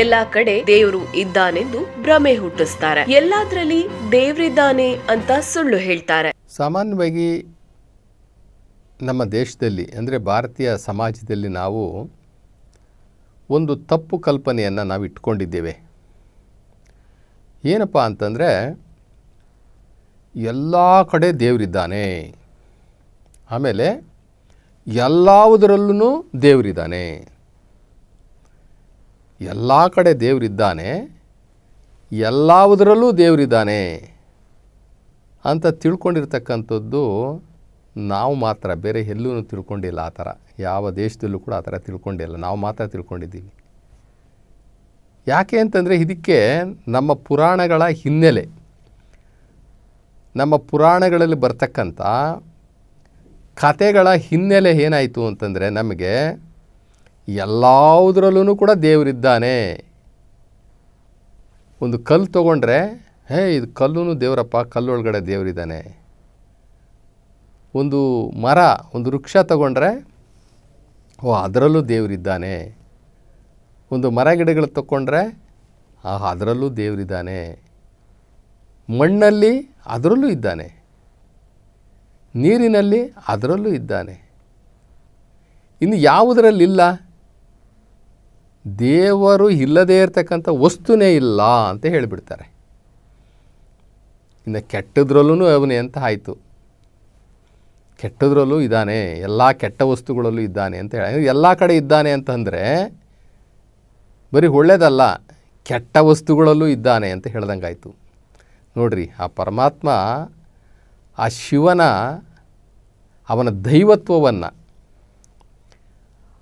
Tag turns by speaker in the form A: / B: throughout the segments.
A: ಎಲ್ಲಾ ಕಡೆ ದೇವರು ಇದ್ದಾನೆಂದು ಭ್ರಮೆ ಹುಟ್ಟಿಸ್ತಾರೆ. ಎಲ್ಲಾದ್ರಲ್ಲಿ ದೇವ್ರಿದ್ದಾನೆ ಅಂತ ಸುಳ್ಳು ಹೇಳ್ತಾರೆ.
B: ಸಾಮಾನ್ಯವಾಗಿ ನಮ್ಮ ದೇಶದಲ್ಲಿ ಅಂದರೆ ಭಾರತೀಯ ಸಮಾಜದಲ್ಲಿ ನಾವು ಒಂದು ತಪ್ಪು ಕಲ್ಪನೆಯನ್ನು ನಾವು ಇಟ್ಕೊಂಡಿದ್ದೇವೆ. ಏನಪ್ಪ ಅಂತಂದರೆ ಎಲ್ಲ ಕಡೆ ದೇವರಿದ್ದಾನೆ, ಆಮೇಲೆ ಎಲ್ಲದರಲ್ಲೂ ದೇವರಿದ್ದಾನೆ, ಎಲ್ಲ ಕಡೆ ದೇವರಿದ್ದಾನೆ, ಎಲ್ಲದರಲ್ಲೂ ದೇವರಿದ್ದಾನೆ ಅಂತ ತಿಳ್ಕೊಂಡಿರ್ತಕ್ಕಂಥದ್ದು ನಾವು ಮಾತ್ರ, ಬೇರೆ ಎಲ್ಲೂ ತಿಳ್ಕೊಂಡಿಲ್ಲ. ಆ ಥರ ಯಾವ ದೇಶದಲ್ಲೂ ಕೂಡ ಆ ಥರ ತಿಳ್ಕೊಂಡಿಲ್ಲ, ನಾವು ಮಾತ್ರ ತಿಳ್ಕೊಂಡಿದ್ದೀವಿ. ಯಾಕೆ ಅಂತಂದರೆ ಇದಕ್ಕೆ ನಮ್ಮ ಪುರಾಣಗಳ ಹಿನ್ನೆಲೆ, ನಮ್ಮ ಪುರಾಣಗಳಲ್ಲಿ ಬರ್ತಕ್ಕಂಥ ಕಥೆಗಳ ಹಿನ್ನೆಲೆ ಏನಾಯಿತು ಅಂತಂದರೆ ನಮಗೆ ಎಲ್ಲದರಲ್ಲೂ ಕೂಡ ದೇವರಿದ್ದಾನೆ. ಒಂದು ಕಲ್ಲು ತೊಗೊಂಡ್ರೆ ಇದು ಕಲ್ಲೂ ದೇವರಪ್ಪ, ಕಲ್ಲೊಳಗಡೆ ದೇವರಿದ್ದಾನೆ. ಒಂದು ಮರ, ಒಂದು ವೃಕ್ಷ ತಗೊಂಡ್ರೆ ಅದರಲ್ಲೂ ದೇವರಿದ್ದಾನೆ. ಒಂದು ಮರ ಗಿಡಗಳು ತಗೊಂಡ್ರೆ ಅದರಲ್ಲೂ ದೇವರಿದ್ದಾನೆ. ಮಣ್ಣಲ್ಲಿ ಅದರಲ್ಲೂ ಇದ್ದಾನೆ, ನೀರಿನಲ್ಲಿ ಅದರಲ್ಲೂ ಇದ್ದಾನೆ. ಇನ್ನು ಯಾವುದರಲ್ಲಿಲ್ಲ? ದೇವರು ಇಲ್ಲದೇ ಇರತಕ್ಕಂಥ ವಸ್ತುನೇ ಇಲ್ಲ ಅಂತ ಹೇಳಿಬಿಡ್ತಾರೆ. ಇನ್ನು ಕೆಟ್ಟದ್ರಲ್ಲೂ ಅವನೇ ಅಂತ ಆಯಿತು. ಕೆಟ್ಟದ್ರಲ್ಲೂ ಇದ್ದಾನೆ, ಎಲ್ಲ ಕೆಟ್ಟ ವಸ್ತುಗಳಲ್ಲೂ ಇದ್ದಾನೆ ಅಂತ ಹೇಳಿ ಎಲ್ಲ ಕಡೆ ಇದ್ದಾನೆ ಅಂತಂದರೆ ಬರೀ ಒಳ್ಳೆಯದಲ್ಲ, ಕೆಟ್ಟ ವಸ್ತುಗಳಲ್ಲೂ ಇದ್ದಾನೆ ಅಂತ ಹೇಳ್ದಂಗಾಯಿತು. ನೋಡ್ರಿ, ಆ ಪರಮಾತ್ಮ, ಆ ಶಿವನ, ಅವನ ದೈವತ್ವವನ್ನು,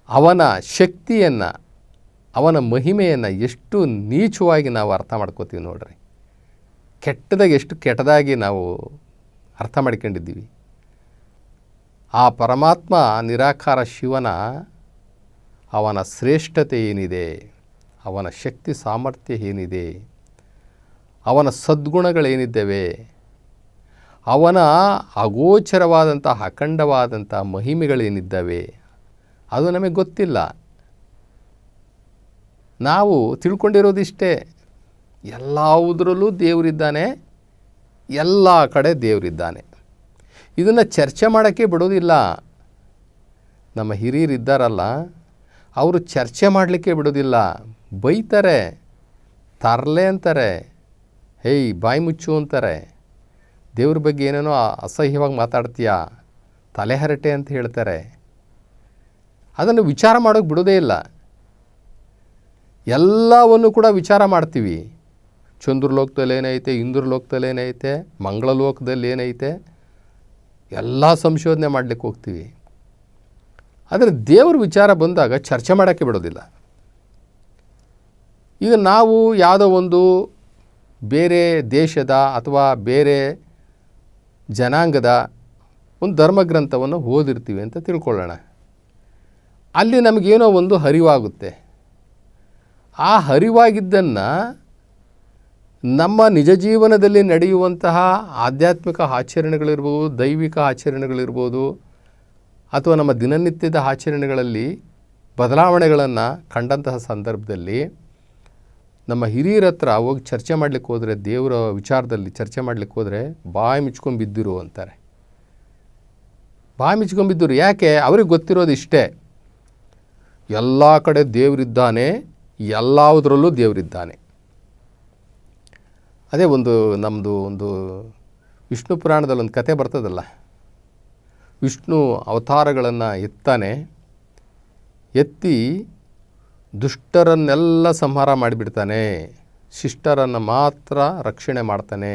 B: ಅವನ ಶಕ್ತಿಯನ್ನು, ಅವನ ಮಹಿಮೆಯನ್ನು ಎಷ್ಟು ನೀಚವಾಗಿ ನಾವು ಅರ್ಥ ಮಾಡ್ಕೋತೀವಿ ನೋಡ್ರಿ. ಕೆಟ್ಟದಾಗಿ ಎಷ್ಟು ಕೆಟ್ಟದಾಗಿ ನಾವು ಅರ್ಥ ಮಾಡ್ಕೊಂಡಿದ್ದೀವಿ. ಆ ಪರಮಾತ್ಮ ನಿರಾಕಾರ ಶಿವನ, ಅವನ ಶ್ರೇಷ್ಠತೆ ಏನಿದೆ, ಅವನ ಶಕ್ತಿ ಸಾಮರ್ಥ್ಯ ಏನಿದೆ, ಅವನ ಸದ್ಗುಣಗಳೇನಿದ್ದಾವೆ, ಅವನ ಅಗೋಚರವಾದಂಥ ಅಖಂಡವಾದಂಥ ಮಹಿಮೆಗಳೇನಿದ್ದಾವೆ, ಅದು ನಮಗೆ ಗೊತ್ತಿಲ್ಲ. ನಾವು ತಿಳ್ಕೊಂಡಿರೋದಿಷ್ಟೇ, ಎಲ್ಲದರಲ್ಲೂ ದೇವರಿದ್ದಾನೆ, ಎಲ್ಲ ಕಡೆ ದೇವರಿದ್ದಾನೆ. ಇದನ್ನು ಚರ್ಚೆ ಮಾಡೋಕ್ಕೆ ಬಿಡೋದಿಲ್ಲ. ನಮ್ಮ ಹಿರಿಯರು ಇದ್ದಾರಲ್ಲ, ಅವರು ಚರ್ಚೆ ಮಾಡಲಿಕ್ಕೆ ಬಿಡೋದಿಲ್ಲ. ಬೈತಾರೆ, ತರಲೆ ಅಂತಾರೆ, ಬಾಯಿ ಮುಚ್ಚು ಅಂತಾರೆ. ದೇವ್ರ ಬಗ್ಗೆ ಏನೇನೋ ಅಸಹ್ಯವಾಗಿ ಮಾತಾಡ್ತೀಯ, ತಲೆಹರಟೆ ಅಂತ ಹೇಳ್ತಾರೆ. ಅದನ್ನು ವಿಚಾರ ಮಾಡೋಕ್ಕೆ ಬಿಡೋದೇ ಇಲ್ಲ. ಎಲ್ಲವನ್ನು ಕೂಡ ವಿಚಾರ ಮಾಡ್ತೀವಿ. ಚಂದ್ರಲೋಕದಲ್ಲಿ ಏನೈತೆ, ಇಂದ್ರಲೋಕದಲ್ಲಿ ಏನೈತೆ, ಮಂಗಳಲೋಕದಲ್ಲಿ ಏನೈತೆ, ಎಲ್ಲ ಸಂಶೋಧನೆ ಮಾಡಲಿಕ್ಕೆ ಹೋಗ್ತೀವಿ. ಆದರೆ ದೇವ್ರ ವಿಚಾರ ಬಂದಾಗ ಚರ್ಚೆ ಮಾಡೋಕ್ಕೆ ಬಿಡೋದಿಲ್ಲ. ಈಗ ನಾವು ಯಾವುದೋ ಒಂದು ಬೇರೆ ದೇಶದ ಅಥವಾ ಬೇರೆ ಜನಾಂಗದ ಒಂದು ಧರ್ಮಗ್ರಂಥವನ್ನು ಓದಿರ್ತೀವಿ ಅಂತ ತಿಳ್ಕೊಳ್ಳೋಣ. ಅಲ್ಲಿ ನಮಗೇನೋ ಒಂದು ಅರಿವಾಗುತ್ತೆ. ಆ ಅರಿವಾಗಿದ್ದನ್ನು ನಮ್ಮ ನಿಜ ಜೀವನದಲ್ಲಿ ನಡೆಯುವಂತಹ ಆಧ್ಯಾತ್ಮಿಕ ಆಚರಣೆಗಳಿರ್ಬೋದು, ದೈವಿಕ ಆಚರಣೆಗಳಿರ್ಬೋದು, ಅಥವಾ ನಮ್ಮ ದಿನನಿತ್ಯದ ಆಚರಣೆಗಳಲ್ಲಿ ಬದಲಾವಣೆಗಳನ್ನು ಕಂಡಂತಹ ಸಂದರ್ಭದಲ್ಲಿ ನಮ್ಮ ಹಿರಿಯರ ಹತ್ರ ಹೋಗಿ ಚರ್ಚೆ ಮಾಡಲಿಕ್ಕೆ ಹೋದರೆ, ದೇವರ ವಿಚಾರದಲ್ಲಿ ಚರ್ಚೆ ಮಾಡಲಿಕ್ಕೆ ಹೋದರೆ ಬಾಯಿ ಮುಚ್ಕೊಂಡ್ಬಿದ್ದಿರು ಅಂತಾರೆ. ಬಾಯಿ ಮುಚ್ಕೊಂಡ್ಬಿದ್ದರು. ಯಾಕೆ? ಅವ್ರಿಗೆ ಗೊತ್ತಿರೋದು ಇಷ್ಟೇ, ಎಲ್ಲ ಕಡೆ ದೇವರಿದ್ದಾನೆ, ಎಲ್ಲದರಲ್ಲೂ ದೇವರಿದ್ದಾನೆ. ಅದೇ ನಮ್ಮದು ಒಂದು ವಿಷ್ಣು ಪುರಾಣದಲ್ಲಿ ಒಂದು ಕತೆ ಬರ್ತದಲ್ಲ, ವಿಷ್ಣು ಅವತಾರಗಳನ್ನು ಎತ್ತಾನೆ, ಎತ್ತಿ ದುಷ್ಟರನ್ನೆಲ್ಲ ಸಂಹಾರ ಮಾಡಿಬಿಡ್ತಾನೆ, ಶಿಷ್ಟರನ್ನು ಮಾತ್ರ ರಕ್ಷಣೆ ಮಾಡ್ತಾನೆ.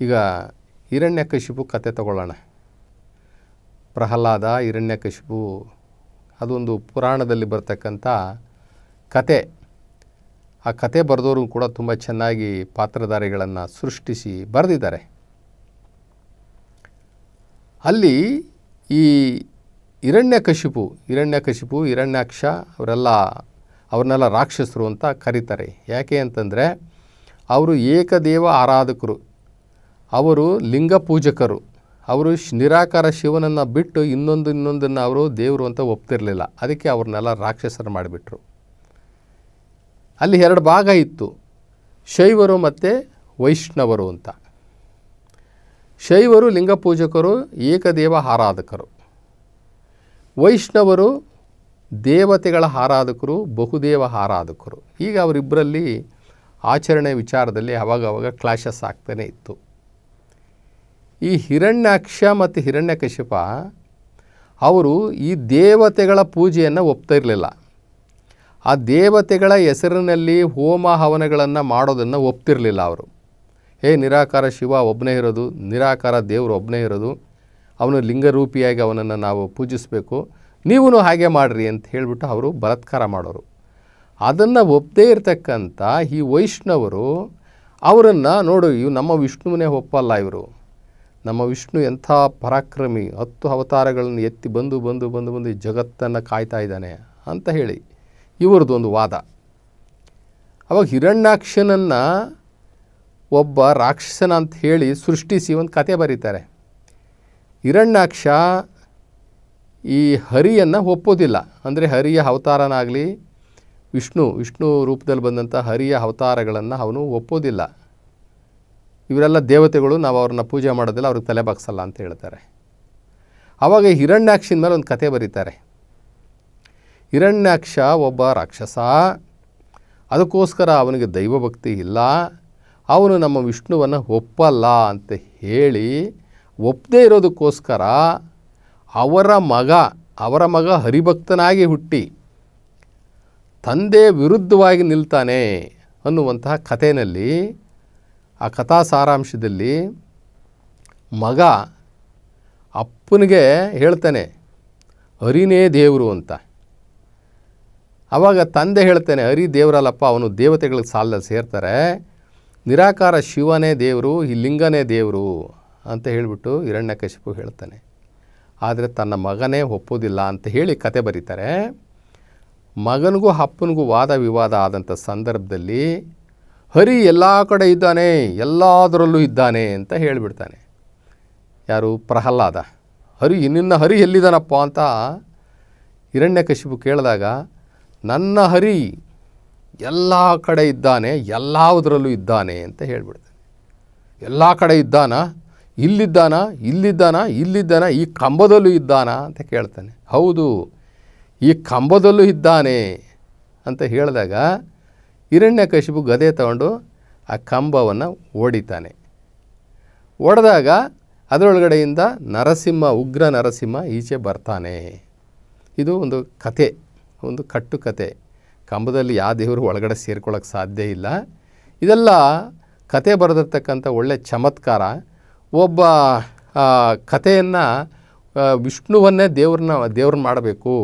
B: ಈಗ ಹಿರಣ್ಯಕಶಿಪು ಕತೆ ತಗೊಳ್ಳೋಣ. ಪ್ರಹ್ಲಾದ, ಹಿರಣ್ಯಕಶಿಪು, ಅದೊಂದು ಪುರಾಣದಲ್ಲಿ ಬರ್ತಕ್ಕಂಥ ಕತೆ. ಆ ಕತೆ ಬರೆದವರು ಕೂಡ ತುಂಬ ಚೆನ್ನಾಗಿ ಪಾತ್ರಧಾರಿಗಳನ್ನು ಸೃಷ್ಟಿಸಿ ಬರೆದಿದ್ದಾರೆ. ಅಲ್ಲಿ ಈ ಹಿರಣ್ಯಕಶಿಪು, ಹಿರಣ್ಯಾಕ್ಷ ಅವ್ರನ್ನೆಲ್ಲ ರಾಕ್ಷಸರು ಅಂತ ಕರೀತಾರೆ. ಯಾಕೆ ಅಂತಂದರೆ ಅವರು ಏಕದೇವ ಆರಾಧಕರು, ಅವರು ಲಿಂಗ ಪೂಜಕರು, ಅವರು ನಿರಾಕಾರ ಶಿವನನ್ನು ಬಿಟ್ಟು ಇನ್ನೊಂದನ್ನು ಅವರು ದೇವರು ಅಂತ ಒಪ್ತಿರಲಿಲ್ಲ. ಅದಕ್ಕೆ ಅವ್ರನ್ನೆಲ್ಲ ರಾಕ್ಷಸರು ಮಾಡಿಬಿಟ್ರು. ಅಲ್ಲಿ 2 ಭಾಗ ಇತ್ತು, ಶೈವರು ಮತ್ತು ವೈಷ್ಣವರು ಅಂತ. ಶೈವರು ಲಿಂಗ ಪೂಜಕರು, ಏಕದೇವ ಆರಾಧಕರು. ವೈಷ್ಣವರು ದೇವತೆಗಳ ಆರಾಧಕರು, ಬಹುದೇವ ಆರಾಧಕರು. ಈಗ ಅವರಿಬ್ಬರಲ್ಲಿ ಆಚರಣೆ ವಿಚಾರದಲ್ಲಿ ಅವಾಗವಾಗ ಕ್ಲಾಶಸ್ ಆಗ್ತಾನೆ ಇತ್ತು. ಈ ಹಿರಣ್ಯಾಕ್ಷ ಮತ್ತು ಹಿರಣ್ಯಕಶಿಪ ಅವರು ಈ ದೇವತೆಗಳ ಪೂಜೆಯನ್ನು ಒಪ್ತಾ ಇರಲಿಲ್ಲ. ಆ ದೇವತೆಗಳ ಹೆಸರಿನಲ್ಲಿ ಹೋಮ ಹವನಗಳನ್ನು ಮಾಡೋದನ್ನು ಒಪ್ತಿರಲಿಲ್ಲ ಅವರು. ನಿರಾಕಾರ ಶಿವ ಒಬ್ಬನೇ ಇರೋದು, ನಿರಾಕಾರ ದೇವರು ಒಬ್ಬನೇ ಇರೋದು, ಅವನು ಲಿಂಗರೂಪಿಯಾಗಿ ಅವನನ್ನು ನಾವು ಪೂಜಿಸಬೇಕು, ನೀವೂ ಹಾಗೆ ಮಾಡಿರಿ ಅಂತ ಹೇಳಿಬಿಟ್ಟು ಅವರು ಬಲಾತ್ಕಾರ ಮಾಡೋರು. ಅದನ್ನು ಒಪ್ಪದೇ ಇರತಕ್ಕಂಥ ಈ ವೈಷ್ಣವರು ಅವರನ್ನು ನೋಡು, ಇವು ನಮ್ಮ ವಿಷ್ಣುವನ್ನೇ ಒಪ್ಪಲ್ಲ, ಇವರು ನಮ್ಮ ವಿಷ್ಣು ಎಂಥ ಪರಾಕ್ರಮಿ, 10 ಅವತಾರಗಳನ್ನು ಎತ್ತಿ ಬಂದು ಬಂದು ಬಂದು ಬಂದು ಈ ಜಗತ್ತನ್ನು ಕಾಯ್ತಾ ಇದ್ದಾನೆ ಅಂತ ಹೇಳಿ ಇವ್ರದ್ದು ಒಂದು ವಾದ. ಅವಾಗ ಹಿರಣ್ಯಾಕ್ಷನನ್ನು ಒಬ್ಬ ರಾಕ್ಷಸನ ಅಂತ ಹೇಳಿ ಸೃಷ್ಟಿಸಿ ಒಂದು ಕತೆ ಬರೀತಾರೆ. ಹಿರಣ್ಯಾಕ್ಷ ಈ ಹರಿಯನ್ನು ಒಪ್ಪೋದಿಲ್ಲ. ಅಂದರೆ ಹರಿಯ ಅವತಾರನಾಗಲಿ ವಿಷ್ಣು ರೂಪದಲ್ಲಿ ಬಂದಂಥ ಹರಿಯ ಅವತಾರಗಳನ್ನು ಅವನು ಒಪ್ಪೋದಿಲ್ಲ. ಇವರೆಲ್ಲ ದೇವತೆಗಳು, ನಾವು ಅವ್ರನ್ನ ಪೂಜೆ ಮಾಡೋದಿಲ್ಲ, ಅವ್ರಿಗೆ ತಲೆ ಬಾಗ್ಸಲ್ಲ ಅಂತ ಹೇಳ್ತಾರೆ. ಆವಾಗ ಹಿರಣ್ಯಾಕ್ಷನ ಮೇಲೆ ಒಂದು ಕತೆ ಬರೀತಾರೆ. ಹಿರಣ್ಯಾಕ್ಷ ಒಬ್ಬ ರಾಕ್ಷಸ, ಅದಕ್ಕೋಸ್ಕರ ಅವನಿಗೆ ದೈವಭಕ್ತಿ ಇಲ್ಲ, ಅವನು ನಮ್ಮ ವಿಷ್ಣುವನ್ನು ಒಪ್ಪಲ್ಲ ಅಂತ ಹೇಳಿ ಒಪ್ಪದೇ ಇರೋದಕ್ಕೋಸ್ಕರ ಅವರ ಮಗ ಹರಿಭಕ್ತನಾಗಿ ಹುಟ್ಟಿ ತಂದೆ ವಿರುದ್ಧವಾಗಿ ನಿಲ್ತಾನೆ ಅನ್ನುವಂತಹ ಕಥೆಯಲ್ಲಿ, ಆ ಕಥಾ ಸಾರಾಂಶದಲ್ಲಿ ಮಗ ಅಪ್ಪನಿಗೆ ಹೇಳ್ತಾನೆ ಹರಿನೇ ದೇವರು ಅಂತ. ಆವಾಗ ತಂದೆ ಹೇಳ್ತಾನೆ ಹರಿ ದೇವರಲ್ಲಪ್ಪ, ಅವನು ದೇವತೆಗಳಿಗೆ ಸಾಲದಲ್ಲಿ ಸೇರ್ತಾರೆ, ನಿರಾಕಾರ ಶಿವನೇ ದೇವರು, ಈ ಲಿಂಗನೇ ದೇವರು ಅಂತ ಹೇಳಿಬಿಟ್ಟು ಹಿರಣ್ಯಕಶಿಪು ಹೇಳ್ತಾನೆ. ಆದರೆ ತನ್ನ ಮಗನೇ ಒಪ್ಪೋದಿಲ್ಲ ಅಂತ ಹೇಳಿ ಕತೆ ಬರೀತಾರೆ. ಮಗನಿಗೂ ಅಪ್ಪನಿಗೂ ವಾದ ವಿವಾದ ಆದಂಥ ಸಂದರ್ಭದಲ್ಲಿ ಹರಿ ಎಲ್ಲ ಕಡೆ ಇದ್ದಾನೆ, ಎಲ್ಲದರಲ್ಲೂ ಇದ್ದಾನೆ ಅಂತ ಹೇಳಿಬಿಡ್ತಾನೆ. ಯಾರು? ಪ್ರಹ್ಲಾದ. ನಿನ್ನ ಹರಿ ಎಲ್ಲಿದ್ದಾನಪ್ಪ ಅಂತ ಹಿರಣ್ಯಕಶಿಪು ಕೇಳಿದಾಗ, ನನ್ನ ಹರಿ ಎಲ್ಲ ಕಡೆ ಇದ್ದಾನೆ, ಎಲ್ಲದರಲ್ಲೂ ಇದ್ದಾನೆ ಅಂತ ಹೇಳಿಬಿಡ್ತಾನೆ. ಎಲ್ಲ ಕಡೆ ಇದ್ದಾನಾ? ಇಲ್ಲಿದ್ದಾನಾ? ಈ ಕಂಬದಲ್ಲೂ ಇದ್ದಾನಾ ಅಂತ ಕೇಳ್ತಾನೆ. ಹೌದು, ಈ ಕಂಬದಲ್ಲೂ ಇದ್ದಾನೆ ಅಂತ ಹೇಳಿದಾಗ ಹಿರಣ್ಯಕಶಿಪು ಗದೆ ತಗೊಂಡು ಆ ಕಂಬವನ್ನು ಓಡಿತಾನೆ. ಓಡಿದಾಗ ಅದರೊಳಗಡೆಯಿಂದ ಉಗ್ರ ನರಸಿಂಹ ಈಚೆ ಬರ್ತಾನೆ. ಇದು ಒಂದು ಕತೆ, ಒಂದು ಕಟ್ಟು ಕತೆ. ಕಂಬದಲ್ಲಿ ಯಾವ ದೇವರು ಒಳಗಡೆ ಸೇರ್ಕೊಳ್ಳೋಕ್ಕೆ ಸಾಧ್ಯ ಇಲ್ಲ. ಇದೆಲ್ಲ ಕತೆ ಬರೆದಿರ್ತಕ್ಕಂಥ ಒಳ್ಳೆಯ ಚಮತ್ಕಾರ. ಒಬ್ಬ ಕಥೆಯನ್ನು ವಿಷ್ಣುವನ್ನೇ ದೇವ್ರನ್ನ ಮಾಡಬೇಕು,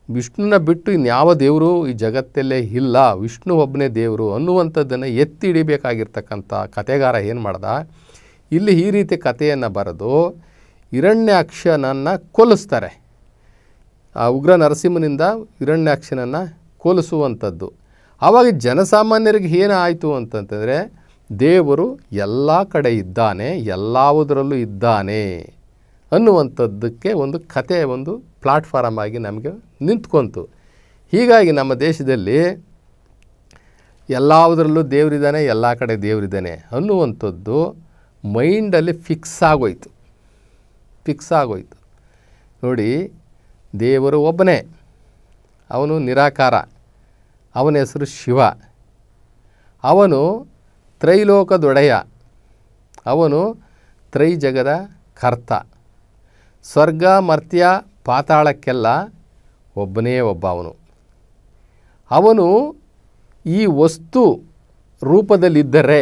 B: ವಿಷ್ಣುನ ಬಿಟ್ಟು ಇನ್ಯಾವ ದೇವರು ಈ ಜಗತ್ತಲ್ಲೇ ಇಲ್ಲ, ವಿಷ್ಣು ಒಬ್ಬನೇ ದೇವರು ಅನ್ನುವಂಥದ್ದನ್ನು ಎತ್ತಿ ಹಿಡಿಬೇಕಾಗಿರ್ತಕ್ಕಂಥ ಕಥೆಗಾರ ಏನು ಮಾಡ್ದ, ಇಲ್ಲಿ ಈ ರೀತಿ ಕಥೆಯನ್ನು ಬರೆದು ಹಿರಣ್ಯಾಕ್ಷನನ್ನು ಕೊಲ್ಲಿಸ್ತಾರೆ. ಆ ಉಗ್ರ ನರಸಿಂಹನಿಂದ ಹಿರಣ್ಯಾಕ್ಷನನ್ನು ಕೊಲಿಸುವಂಥದ್ದು. ಆವಾಗ ಜನಸಾಮಾನ್ಯರಿಗೆ ಏನಾಯಿತು ಅಂತಂತಂದರೆ, ದೇವರು ಎಲ್ಲ ಕಡೆ ಇದ್ದಾನೆ, ಎಲ್ಲದರಲ್ಲೂ ಇದ್ದಾನೆ ಅನ್ನುವಂಥದ್ದಕ್ಕೆ ಒಂದು ಕತೆ, ಒಂದು ಪ್ಲಾಟ್ಫಾರಮ್ ಆಗಿ ನಮಗೆ ನಿಂತ್ಕೊಂತು. ಹೀಗಾಗಿ ನಮ್ಮ ದೇಶದಲ್ಲಿ ಎಲ್ಲದರಲ್ಲೂ ದೇವರಿದ್ದಾನೆ, ಎಲ್ಲ ಕಡೆ ದೇವರಿದ್ದಾನೆ ಅನ್ನುವಂಥದ್ದು ಮೈಂಡಲ್ಲಿ ಫಿಕ್ಸ್ ಆಗೋಯ್ತು. ನೋಡಿ, ದೇವರು ಒಬ್ಬನೇ, ಅವನು ನಿರಾಕಾರ, ಅವನ ಹೆಸರು ಶಿವ, ಅವನು ತ್ರೈಲೋಕದೊಡೆಯ, ಅವನು ತ್ರೈಜಗದ ಕರ್ತ, ಸ್ವರ್ಗ ಮರ್ತ್ಯ ಪಾತಾಳಕ್ಕೆಲ್ಲ ಒಬ್ಬನೇ ಒಬ್ಬ. ಅವನು ಈ ವಸ್ತು ರೂಪದಲ್ಲಿದ್ದರೆ,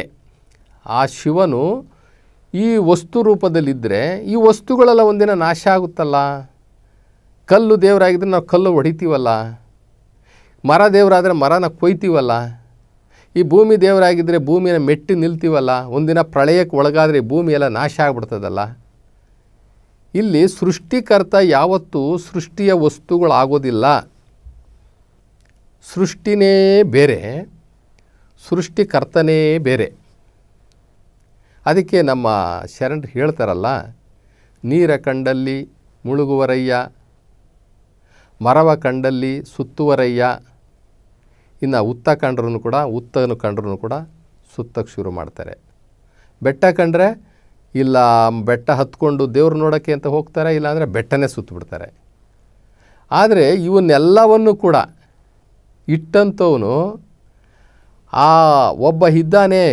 B: ಆ ಶಿವನು ಈ ವಸ್ತು ರೂಪದಲ್ಲಿದ್ದರೆ ಈ ವಸ್ತುಗಳೆಲ್ಲ ಒಂದಿನ ನಾಶ ಆಗುತ್ತಲ್ಲ. ಕಲ್ಲು ದೇವರಾಗಿದ್ದರೆ ನಾವು ಕಲ್ಲು ಹೊಡಿತೀವಲ್ಲ, ಮರ ದೇವರಾದರೆ ಮರನ ಕೊಯ್ತೀವಲ್ಲ, ಈ ಭೂಮಿ ದೇವರಾಗಿದ್ದರೆ ಭೂಮಿನ ಮೆಟ್ಟಿ ನಿಲ್ತೀವಲ್ಲ, ಒಂದಿನ ಪ್ರಳಯಕ್ಕೆ ಒಳಗಾದರೆ ಭೂಮಿ ಎಲ್ಲ ನಾಶ ಆಗ್ಬಿಡ್ತದಲ್ಲ. ಇಲ್ಲಿ ಸೃಷ್ಟಿಕರ್ತ ಯಾವತ್ತೂ ಸೃಷ್ಟಿಯ ವಸ್ತುಗಳಾಗೋದಿಲ್ಲ. ಸೃಷ್ಟಿನೇ ಬೇರೆ, ಸೃಷ್ಟಿಕರ್ತನೇ ಬೇರೆ. ಅದಕ್ಕೆ ನಮ್ಮ ಶರಣರು ಹೇಳ್ತಾರಲ್ಲ, ನೀರ ಕಂಡಲ್ಲಿ ಮುಳುಗುವರಯ್ಯ, ಮರವ ಕಂಡಲ್ಲಿ ಸುತ್ತುವರಯ್ಯ, ಇನ್ನು ಉತ್ತನು ಕಂಡ್ರೂ ಕೂಡ ಸುತ್ತಕ್ಕೆ ಶುರು ಮಾಡ್ತಾರೆ. ಬೆಟ್ಟ ಕಂಡ್ರೆ ಇಲ್ಲ ಬೆಟ್ಟ ಹತ್ಕೊಂಡು ದೇವ್ರು ನೋಡೋಕ್ಕೆ ಅಂತ ಹೋಗ್ತಾರೆ, ಇಲ್ಲಾಂದರೆ ಬೆಟ್ಟನೇ ಸುತ್ತಬಿಡ್ತಾರೆ. ಆದರೆ ಇವನ್ನೆಲ್ಲವನ್ನು ಕೂಡ ಇಟ್ಟಂಥವನು ಆ ಒಬ್ಬ ಇದ್ದಾನೆ,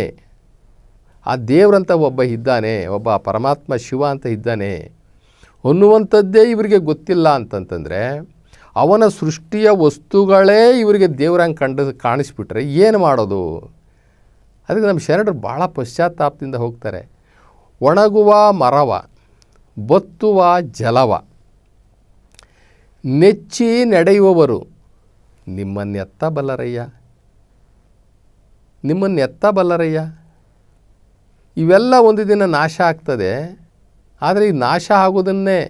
B: ಆ ದೇವ್ರಂತ ಒಬ್ಬ ಇದ್ದಾನೆ, ಒಬ್ಬ ಪರಮಾತ್ಮ ಶಿವ ಅಂತ ಇದ್ದಾನೆ ಅನ್ನುವಂಥದ್ದೇ ಇವರಿಗೆ ಗೊತ್ತಿಲ್ಲ ಅಂತಂತಂದರೆ, ಅವನ ಸೃಷ್ಟಿಯ ವಸ್ತುಗಳೇ ಇವರಿಗೆ ದೇವ್ರಂಗೆ ಕಾಣಿಸ್ಬಿಟ್ರೆ ಏನು ಮಾಡೋದು? ಅದಕ್ಕೆ ನಮ್ಮ ಶರಣರು ಭಾಳ ಪಶ್ಚಾತ್ತಾಪದಿಂದ ಹೋಗ್ತಾರೆ. ಒಣಗುವ ಮರವ, ಬತ್ತುವ ಜಲವ ನೆಚ್ಚಿ ನಡೆಯುವವರು ನಿಮ್ಮನ್ನೆತ್ತಬಲ್ಲರಯ್ಯ. ಇವೆಲ್ಲ ಒಂದು ದಿನ ನಾಶ ಆಗ್ತದೆ. ಆದರೆ ಈ ನಾಶ ಆಗೋದನ್ನೇ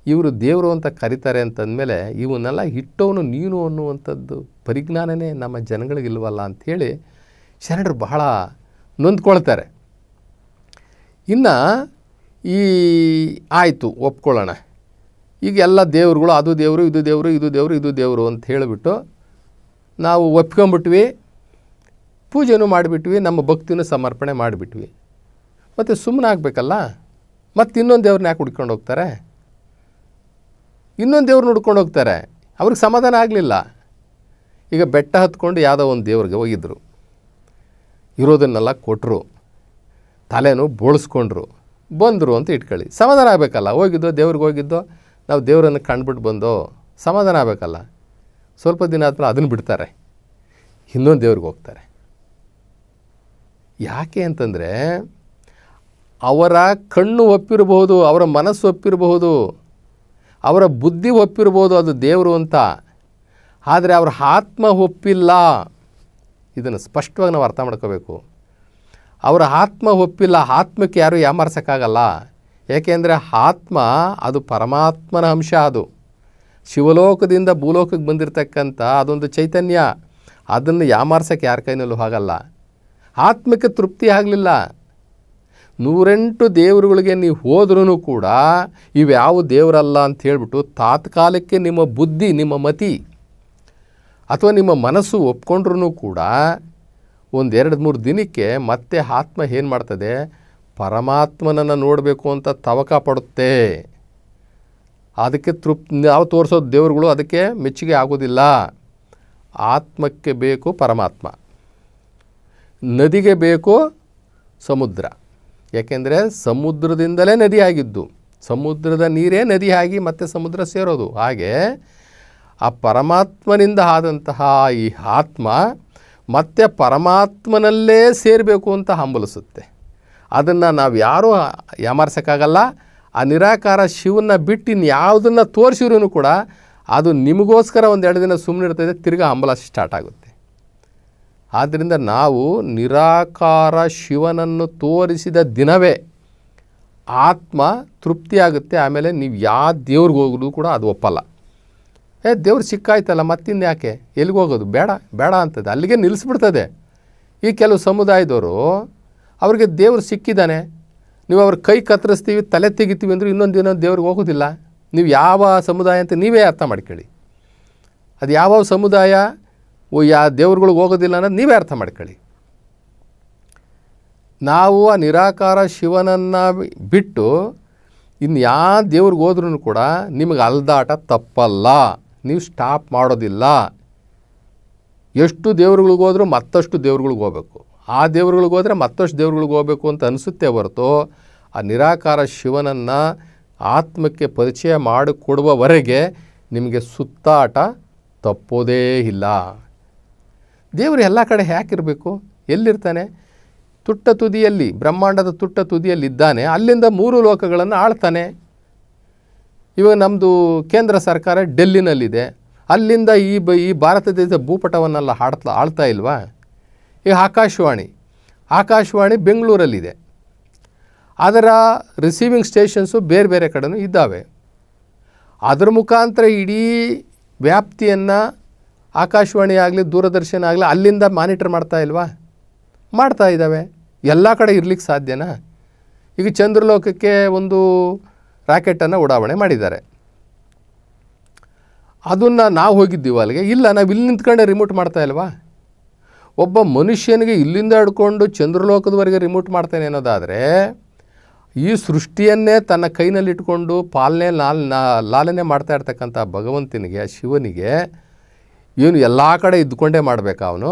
B: ಇವರು ದೇವರು ಅಂತ ಕರೀತಾರೆ ಅಂತಂದಮೇಲೆ ಇವನ್ನೆಲ್ಲ ಇಟ್ಟವನು ನೀನು ಅನ್ನುವಂಥದ್ದು ಪರಿಜ್ಞಾನನೇ ನಮ್ಮ ಜನಗಳಿಗಿಲ್ವಲ್ಲ ಅಂಥೇಳಿ ಶರಣರು ಬಹಳ ನೊಂದ್ಕೊಳ್ತಾರೆ. ಇನ್ನು ಈ ಆಯಿತು ಒಪ್ಕೊಳ್ಳೋಣ, ಈಗ ಎಲ್ಲ ದೇವ್ರುಗಳು ಅದು ದೇವರು ಇದು ದೇವರು ಇದು ದೇವರು ಇದು ದೇವರು ಅಂತ ಹೇಳಿಬಿಟ್ಟು ನಾವು ಒಪ್ಕೊಂಬಿಟ್ವಿ, ಪೂಜೆನೂ ಮಾಡಿಬಿಟ್ವಿ, ನಮ್ಮ ಭಕ್ತಿನೂ ಸಮರ್ಪಣೆ ಮಾಡಿಬಿಟ್ವಿ. ಮತ್ತು ಸುಮ್ಮನೆ ಆಗಬೇಕಲ್ಲ, ಮತ್ತು ಇನ್ನೊಂದು ದೇವ್ರನ್ನ ಯಾಕೆ ಹುಡ್ಕೊಂಡು ಹೋಗ್ತಾರೆ? ಇನ್ನೊಂದು ದೇವ್ರನ್ನ ಹುಡ್ಕೊಂಡು ಹೋಗ್ತಾರೆ. ಅವ್ರಿಗೆ ಸಮಾಧಾನ ಆಗಲಿಲ್ಲ. ಈಗ ಬೆಟ್ಟ ಹತ್ಕೊಂಡು ಯಾವುದೋ ಒಂದು ದೇವ್ರಿಗೆ ಹೋಗಿದ್ರು, ಇರೋದನ್ನೆಲ್ಲ ಕೊಟ್ಟರು, ತಲೆನೂ ಬೋಳಿಸ್ಕೊಂಡ್ರು, ಬಂದರು ಅಂತ ಇಟ್ಕೊಳ್ಳಿ. ಸಮಾಧಾನ ಆಗಬೇಕಲ್ಲ, ದೇವ್ರಿಗೆ ಹೋಗಿದ್ದೋ ನಾವು ದೇವರನ್ನು ಕಂಡುಬಿಟ್ಟು ಬಂದೋ ಸಮಾಧಾನ ಆಗಬೇಕಲ್ಲ. ಸ್ವಲ್ಪ ದಿನ ಆದಮೇಲೆ ಅದನ್ನು ಬಿಡ್ತಾರೆ, ಇನ್ನೊಂದು ದೇವ್ರಿಗೆ ಹೋಗ್ತಾರೆ. ಯಾಕೆ ಅಂತಂದರೆ ಅವರ ಕಣ್ಣು ಒಪ್ಪಿರಬಹುದು, ಅವರ ಮನಸ್ಸು ಒಪ್ಪಿರಬಹುದು, ಅವರ ಬುದ್ಧಿ ಒಪ್ಪಿರ್ಬೋದು ಅದು ದೇವರು ಅಂತ. ಆದರೆ ಅವರ ಆತ್ಮ ಒಪ್ಪಿಲ್ಲ. ಇದನ್ನು ಸ್ಪಷ್ಟವಾಗಿ ನಾವು ಅರ್ಥ ಮಾಡ್ಕೋಬೇಕು. ಅವರ ಆತ್ಮ ಒಪ್ಪಿಲ್ಲ. ಆತ್ಮಕ್ಕೆ ಯಾರೂ ಯಾಮಾರ್ಸೋಕ್ಕಾಗಲ್ಲ. ಏಕೆಂದರೆ ಆತ್ಮ ಅದು ಪರಮಾತ್ಮನ ಅಂಶ. ಅದು ಶಿವಲೋಕದಿಂದ ಭೂಲೋಕಕ್ಕೆ ಬಂದಿರತಕ್ಕಂಥ ಅದೊಂದು ಚೈತನ್ಯ. ಅದನ್ನು ಯಾಮಾರ್ಸೋಕ್ಕೆ ಯಾರ ಕೈನಲ್ಲೂ ಆಗಲ್ಲ. ಆತ್ಮಕ್ಕೆ ತೃಪ್ತಿ ಆಗಲಿಲ್ಲ. 108 ದೇವರುಗಳಿಗೆ ನೀವು ಹೋದ್ರೂ ಕೂಡ ಇವ್ಯಾವ ದೇವರಲ್ಲ ಅಂತ ಹೇಳ್ಬಿಟ್ಟು ತಾತ್ಕಾಲಕ್ಕೆ ನಿಮ್ಮ ಬುದ್ಧಿ, ನಿಮ್ಮ ಮತಿ ಅಥವಾ ನಿಮ್ಮ ಮನಸ್ಸು ಒಪ್ಕೊಂಡ್ರೂ ಕೂಡ 1-2-3 ದಿನಕ್ಕೆ ಮತ್ತೆ ಆತ್ಮ ಏನು ಮಾಡ್ತದೆ, ಪರಮಾತ್ಮನನ್ನು ನೋಡಬೇಕು ಅಂತ ತವಕ ಪಡುತ್ತೆ. ಅದಕ್ಕೆ ನಾವು ತೋರಿಸೋದು ದೇವರುಗಳು ಅದಕ್ಕೆ ಮೆಚ್ಚುಗೆ ಆಗೋದಿಲ್ಲ. ಆತ್ಮಕ್ಕೆ ಬೇಕು ಪರಮಾತ್ಮ, ನದಿಗೆ ಬೇಕು ಸಮುದ್ರ. ಯಾಕೆಂದರೆ ಸಮುದ್ರದಿಂದಲೇ ನದಿ ಆಗಿದ್ದು, ಸಮುದ್ರದ ನೀರೇ ನದಿ ಆಗಿ ಮತ್ತೆ ಸಮುದ್ರ ಸೇರೋದು. ಹಾಗೆ ಆ ಪರಮಾತ್ಮನಿಂದ ಆದಂತಹ ಈ ಆತ್ಮ ಮತ್ತೆ ಪರಮಾತ್ಮನಲ್ಲೇ ಸೇರಬೇಕು ಅಂತ ಹಂಬಲಿಸುತ್ತೆ. ಅದನ್ನು ನಾವು ಯಾರೂ ಯಾಮಾರ್ಸೋಕ್ಕಾಗಲ್ಲ. ಆ ನಿರಾಕಾರ ಶಿವನ್ನ ಬಿಟ್ಟು ಇನ್ಯಾವುದನ್ನು ತೋರಿಸಿರೂ ಕೂಡ ಅದು ನಿಮಗೋಸ್ಕರ 1-2 ದಿನ ಸುಮ್ಮನೆ ಇರ್ತದೆ, ತಿರ್ಗಾ ಹಂಬಲ ಸ್ಟಾರ್ಟ್ ಆಗುತ್ತೆ. ಆದ್ದರಿಂದ ನಾವು ನಿರಾಕಾರ ಶಿವನನ್ನು ತೋರಿಸಿದ ದಿನವೇ ಆತ್ಮ ತೃಪ್ತಿಯಾಗುತ್ತೆ. ಆಮೇಲೆ ನೀವು ಯಾವ ದೇವ್ರಿಗೆ ಹೋಗೋದು ಕೂಡ ಅದು ಒಪ್ಪಲ್ಲ. ದೇವ್ರು ಸಿಕ್ಕಾಯ್ತಲ್ಲ ಮತ್ತಿನ್ಯಾಕೆ, ಎಲ್ಲಿಗೆ ಹೋಗೋದು, ಬೇಡ ಬೇಡ ಅಂತದೆ, ಅಲ್ಲಿಗೆ ನಿಲ್ಲಿಸ್ಬಿಡ್ತದೆ. ಈ ಕೆಲವು ಸಮುದಾಯದವರು ಅವ್ರಿಗೆ ದೇವ್ರು ಸಿಕ್ಕಿದ್ದಾನೆ, ನೀವು ಅವ್ರ ಕೈ ಕತ್ತರಿಸ್ತೀವಿ, ತಲೆ ತೆಗಿತೀವಿ ಅಂದರೆ ಇನ್ನೊಂದು ದೇವ್ರಿಗೆ ಹೋಗೋದಿಲ್ಲ. ನೀವು ಯಾವ ಸಮುದಾಯ ಅಂತ ನೀವೇ ಅರ್ಥ ಮಾಡ್ಕೊಳ್ಳಿ. ಅದು ಯಾವ ಸಮುದಾಯ ಯಾವ ದೇವ್ರುಗಳಿಗೆ ಹೋಗೋದಿಲ್ಲ ಅನ್ನೋದು ನೀವೇ ಅರ್ಥ ಮಾಡ್ಕೊಳ್ಳಿ. ನಾವು ಆ ನಿರಾಕಾರ ಶಿವನನ್ನು ಬಿಟ್ಟು ಇನ್ನು ಯಾವ ದೇವ್ರಿಗೆ ಹೋದ್ರೂ ಕೂಡ ನಿಮಗೆ ಅಲ್ದಾಟ ತಪ್ಪಲ್ಲ. ನೀವು ಸ್ಟಾಪ್ ಮಾಡೋದಿಲ್ಲ. ಎಷ್ಟು ದೇವ್ರುಗಳಿಗೆ ಹೋದ್ರೂ ಮತ್ತಷ್ಟು ದೇವ್ರುಗಳಿಗೆ ಹೋಗಬೇಕು, ಆ ದೇವ್ರುಗಳಿಗೆ ಹೋದರೆ ಮತ್ತಷ್ಟು ದೇವ್ರುಗಳಿಗೆ ಹೋಗಬೇಕು ಅಂತ ಅನಿಸುತ್ತೆ ಹೊರತು ಆ ನಿರಾಕಾರ ಶಿವನನ್ನು ಆತ್ಮಕ್ಕೆ ಪರಿಚಯ ಮಾಡಿಕೊಡುವವರೆಗೆ ನಿಮಗೆ ಸುತ್ತಾಟ ತಪ್ಪೋದೇ ಇಲ್ಲ. ದೇವರು ಎಲ್ಲ ಕಡೆ ಯಾಕಿರಬೇಕು, ಎಲ್ಲಿರ್ತಾನೆ? ತುಟ್ಟ ತುದಿಯಲ್ಲಿ, ಬ್ರಹ್ಮಾಂಡದ ತುಟ್ಟ ತುದಿಯಲ್ಲಿದ್ದಾನೆ. ಅಲ್ಲಿಂದ 3 ಲೋಕಗಳನ್ನು ಆಳ್ತಾನೆ. ಇವಾಗ ನಮ್ಮದು ಕೇಂದ್ರ ಸರ್ಕಾರ ಡೆಲ್ಲಿನಲ್ಲಿದೆ, ಅಲ್ಲಿಂದ ಈ ಭಾರತ ದೇಶದ ಭೂಪಟವನ್ನೆಲ್ಲ ಆಳ್ತಾ ಇಲ್ವಾ? ಈ ಆಕಾಶವಾಣಿ ಬೆಂಗಳೂರಲ್ಲಿದೆ. ಅದರ ರಿಸೀವಿಂಗ್ ಸ್ಟೇಷನ್ಸು ಬೇರೆ ಬೇರೆ ಕಡೆನೂ ಇದ್ದಾವೆ. ಅದರ ಮುಖಾಂತರ ಇಡೀ ವ್ಯಾಪ್ತಿಯನ್ನು ಆಕಾಶವಾಣಿ ಆಗಲಿ ದೂರದರ್ಶನ ಆಗಲಿ ಅಲ್ಲಿಂದ ಮಾನಿಟರ್ ಮಾಡ್ತಾ ಇಲ್ವಾ? ಮಾಡ್ತಾ ಇದ್ದಾವೆ. ಎಲ್ಲ ಕಡೆ ಇರಲಿಕ್ಕೆ ಸಾಧ್ಯನಾ? ಈಗ ಚಂದ್ರಲೋಕಕ್ಕೆ ಒಂದು ರಾಕೆಟನ್ನು ಉಡಾವಣೆ ಮಾಡಿದ್ದಾರೆ. ಅದನ್ನು ನಾವು ಹೋಗಿದ್ದೀವಿ ಅಲ್ಲಿಗೆ? ಇಲ್ಲ, ನಾವು ಇಲ್ಲಿ ನಿಂತ್ಕೊಂಡೆ ರಿಮೋಟ್ ಮಾಡ್ತಾ ಇಲ್ವಾ? ಒಬ್ಬ ಮನುಷ್ಯನಿಗೆ ಇಲ್ಲಿಂದ ಹಿಡ್ಕೊಂಡು ಚಂದ್ರಲೋಕದವರೆಗೆ ರಿಮೋಟ್ ಮಾಡ್ತಾನೆ ಅನ್ನೋದಾದರೆ, ಈ ಸೃಷ್ಟಿಯನ್ನೇ ತನ್ನ ಕೈನಲ್ಲಿಟ್ಕೊಂಡು ಲಾಲನೆ ಮಾಡ್ತಾ ಇರ್ತಕ್ಕಂಥ ಭಗವಂತನಿಗೆ, ಶಿವನಿಗೆ ಇವನು ಎಲ್ಲ ಕಡೆ ಇದ್ಕೊಂಡೇ ಮಾಡಬೇಕಾ? ಅವನು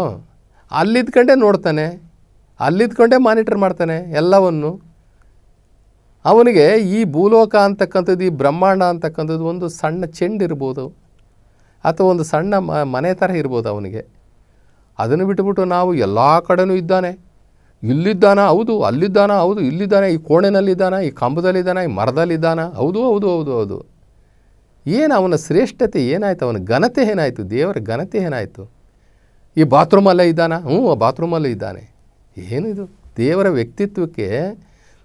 B: ಅಲ್ಲಿದ್ಕೊಂಡೇ ನೋಡ್ತಾನೆ, ಅಲ್ಲಿದ್ಕೊಂಡೇ ಮಾನಿಟರ್ ಮಾಡ್ತಾನೆ ಎಲ್ಲವನ್ನು. ಅವನಿಗೆ ಈ ಭೂಲೋಕ ಅಂತಕ್ಕಂಥದ್ದು, ಈ ಬ್ರಹ್ಮಾಂಡ ಅಂತಕ್ಕಂಥದ್ದು ಒಂದು ಸಣ್ಣ ಚೆಂಡಿರ್ಬೋದು, ಅಥವಾ ಒಂದು ಸಣ್ಣ ಮನೆ ಥರ ಇರ್ಬೋದು ಅವನಿಗೆ. ಅದನ್ನು ಬಿಟ್ಟುಬಿಟ್ಟು ನಾವು ಎಲ್ಲ ಕಡೆನೂ ಇದ್ದಾನೆ, ಇಲ್ಲಿದ್ದಾನ ಹೌದು, ಅಲ್ಲಿದ್ದಾನ ಹೌದು, ಇಲ್ಲಿದ್ದಾನೆ, ಈ ಕೋಣೆನಲ್ಲಿದ್ದಾನ, ಈ ಕಂಬದಲ್ಲಿದ್ದಾನ, ಈ ಮರದಲ್ಲಿದ್ದಾನ, ಹೌದು ಹೌದು ಹೌದು ಹೌದು. ಏನು ಅವನ ಶ್ರೇಷ್ಠತೆ ಏನಾಯಿತು? ಅವನ ಘನತೆ ಏನಾಯಿತು? ದೇವರ ಘನತೆ ಏನಾಯಿತು? ಈ ಬಾತ್ರೂಮಲ್ಲೇ ಇದ್ದಾನ? ಆ ಬಾತ್ರೂಮಲ್ಲೇ ಇದ್ದಾನೆ. ಏನಿದು? ದೇವರ ವ್ಯಕ್ತಿತ್ವಕ್ಕೆ,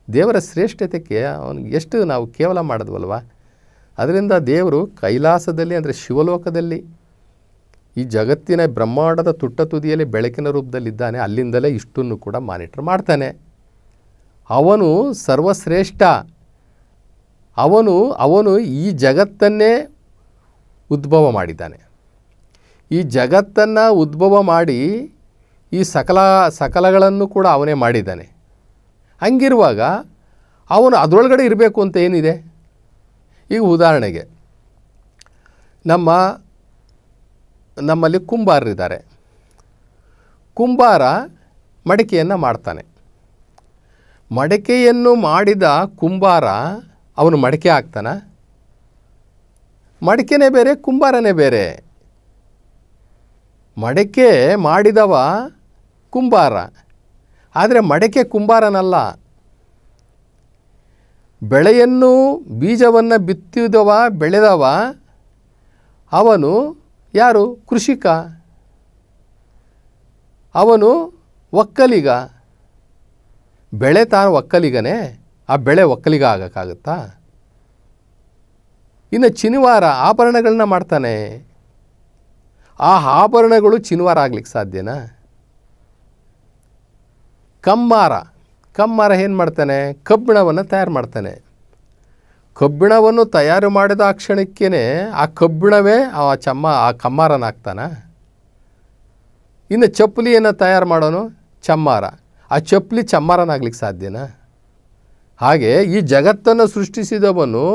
B: ದೇವರ ಶ್ರೇಷ್ಠತೆಗೆ ಅವನಿಗೆ ಎಷ್ಟು ನಾವು ಕೇವಲ ಮಾಡಿದ್ವಲ್ವ. ಅದರಿಂದ ದೇವರು ಕೈಲಾಸದಲ್ಲಿ ಅಂದರೆ ಶಿವಲೋಕದಲ್ಲಿ ಈ ಜಗತ್ತಿನ ಬ್ರಹ್ಮಾಂಡದ ತುಟ್ಟ ತುದಿಯಲ್ಲಿ ಬೆಳಕಿನ ರೂಪದಲ್ಲಿದ್ದಾನೆ. ಅಲ್ಲಿಂದಲೇ ಇಷ್ಟನ್ನು ಕೂಡ ಮಾನಿಟರ್ ಮಾಡ್ತಾನೆ. ಅವನು ಸರ್ವಶ್ರೇಷ್ಠ. ಅವನು ಈ ಜಗತ್ತನ್ನೇ ಉದ್ಭವ ಮಾಡಿದ್ದಾನೆ. ಈ ಜಗತ್ತನ್ನು ಉದ್ಭವ ಮಾಡಿ ಈ ಸಕಲಗಳನ್ನು ಕೂಡ ಅವನೇ ಮಾಡಿದ್ದಾನೆ. ಹಂಗಿರುವಾಗ ಅವನು ಅದರೊಳಗಡೆ ಇರಬೇಕು ಅಂತ ಏನಿದೆ? ಈಗ ಉದಾಹರಣೆಗೆ ನಮ್ಮಲ್ಲಿ ಕುಂಬಾರರಿದ್ದಾರೆ. ಕುಂಬಾರ ಮಡಿಕೆಯನ್ನು ಮಾಡ್ತಾನೆ. ಮಡಿಕೆಯನ್ನು ಮಾಡಿದ ಕುಂಬಾರ ಅವನು ಮಡಿಕೆ ಹಾಕ್ತಾನ? ಮಡಿಕೆನೇ ಬೇರೆ, ಕುಂಬಾರನೇ ಬೇರೆ. ಮಡಿಕೆ ಮಾಡಿದವ ಕುಂಬಾರ, ಆದರೆ ಮಡಿಕೆ ಕುಂಬಾರನಲ್ಲ. ಬೆಳೆಯನ್ನು ಬೀಜವನ್ನು ಬಿತ್ತಿದವ, ಬೆಳೆದವ ಅವನು ಯಾರು? ಕೃಷಿಕ. ಅವನು ಒಕ್ಕಲಿಗ. ಬೆಳೆ ತಾನು ಒಕ್ಕಲಿಗನೇ, ಆ ಬೆಳೆ ಒಕ್ಕಲಿಗ ಆಗೋಕ್ಕಾಗುತ್ತಾ? ಇನ್ನು ಚಿನಿವಾರ ಆಭರಣಗಳನ್ನ ಮಾಡ್ತಾನೆ. ಆ ಆಭರಣಗಳು ಚಿನಿವಾರ ಆಗ್ಲಿಕ್ಕೆ ಸಾಧ್ಯನಾ? ಕಮ್ಮಾರ ಏನು ಮಾಡ್ತಾನೆ? ಕಬ್ಬಿಣವನ್ನು ತಯಾರು ಮಾಡ್ತಾನೆ. ಕಬ್ಬಿಣವನ್ನು ತಯಾರು ಮಾಡಿದ ಆ ಕ್ಷಣಕ್ಕೇ ಆ ಕಬ್ಬಿಣವೇ ಆ ಕಮ್ಮಾರನಾಗ್ತಾನ. ಇನ್ನು ಚಪ್ಪಲಿಯನ್ನು ತಯಾರು ಮಾಡೋನು ಚಮ್ಮಾರ. ಆ ಚಪ್ಪಲಿ ಚಮ್ಮಾರನಾಗ್ಲಿಕ್ಕೆ ಸಾಧ್ಯನಾ? ಹಾಗೆ ಈ ಜಗತ್ತನ್ನು ಸೃಷ್ಟಿಸಿದವನು